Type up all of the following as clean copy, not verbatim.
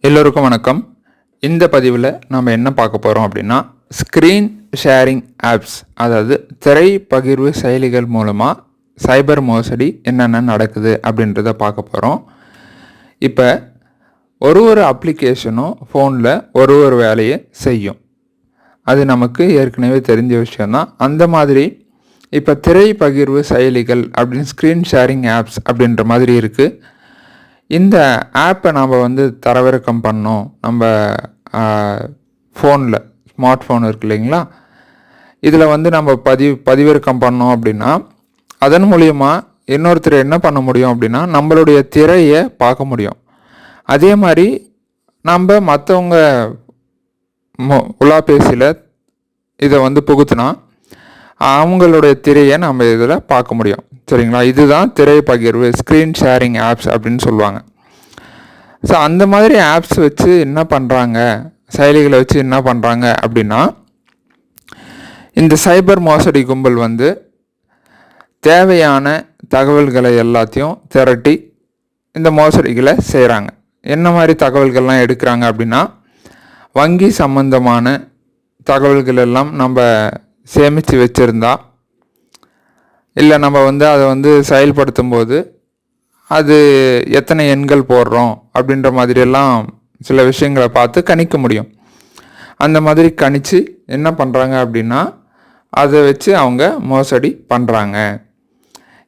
எல்லோருக்கும் வணக்கம். இந்த பதிவில் நாம் என்ன பார்க்க போகிறோம் அப்படின்னா, ஸ்க்ரீன் ஷேரிங் ஆப்ஸ், அதாவது திரை பகிர்வு செயலிகள் மூலமாக சைபர் மோசடி என்னென்ன நடக்குது அப்படின்றத பார்க்க போகிறோம். இப்போ ஒரு அப்ளிகேஷனும் ஃபோனில் ஒரு வேலையை செய்யும். அது நமக்கு ஏற்கனவே தெரிஞ்ச விஷயந்தான். அந்த மாதிரி இப்போ திரை பகிர்வு செயலிகள் அப்படின்னு ஸ்க்ரீன் ஷேரிங் ஆப்ஸ் அப்படின்ற மாதிரி இருக்குது. இந்த ஆப்பை நாம் தரவிறக்கம் பண்ணோம். நம்ம ஃபோனில் ஸ்மார்ட் ஃபோன் இருக்கு இல்லைங்களா, இதில் நம்ம பதிவிறக்கம் பண்ணோம் அப்படின்னா, அதன் மூலிமா இன்னொருத்தர் என்ன பண்ண முடியும் அப்படின்னா, நம்மளுடைய திரையை பார்க்க முடியும். அதே மாதிரி நம்ம மற்றவங்க உலாபேசியில் இதை புகுத்தினா அவங்களுடைய திரையை நம்ம இதில் பார்க்க முடியும். சரிங்களா, இதுதான் திரை பகிர்வு ஸ்க்ரீன் ஷேரிங் ஆப்ஸ் அப்படின்னு சொல்லுவாங்க. ஸோ அந்த மாதிரி ஆப்ஸ் வச்சு என்ன பண்ணுறாங்க, செயலிகளை வச்சு என்ன பண்ணுறாங்க அப்படின்னா, இந்த சைபர் மோசடி கும்பல் தேவையான தகவல்களை எல்லாத்தையும் திரட்டி இந்த மோசடிகளை செய்கிறாங்க. என்ன மாதிரி தகவல்கள்லாம் எடுக்கிறாங்க அப்படின்னா, வங்கி சம்பந்தமான தகவல்கள் எல்லாம் நம்ம சேமித்து வச்சுருந்தா, இல்லை நம்ம அதை செயல்படுத்தும் போது அது எத்தனை எண்கள் போடுறோம் அப்படின்ற மாதிரியெல்லாம் சில விஷயங்களை பார்த்து கணிக்க முடியும். அந்த மாதிரி கணித்து என்ன பண்ணுறாங்க அப்படின்னா, அதை வச்சு அவங்க மோசடி பண்ணுறாங்க.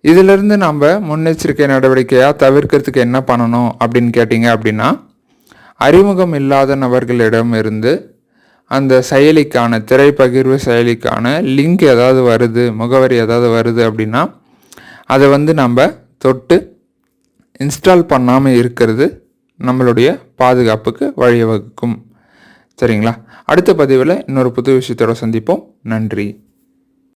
இதிலிருந்து நம்ம முன்னெச்சரிக்கை நடவடிக்கையாக தவிர்க்கிறதுக்கு என்ன பண்ணணும் அப்படின்னு கேட்டிங்க அப்படின்னா, அறிமுகம் இல்லாத நபர்களிடம் இருந்து அந்த செயலிக்கான திரை பகிர்வு செயலிக்கான லிங்க் ஏதாவது வருது, முகவரி ஏதாவது வருது அப்படின்னா அதை நம்ம தொட்டு இன்ஸ்டால் பண்ணாமல் இருக்கிறது நம்மளுடைய பாதுகாப்புக்கு வழிவகுக்கும். சரிங்களா, அடுத்த பதிவில் இன்னொரு புது விஷயத்தோடு சந்திப்போம். நன்றி.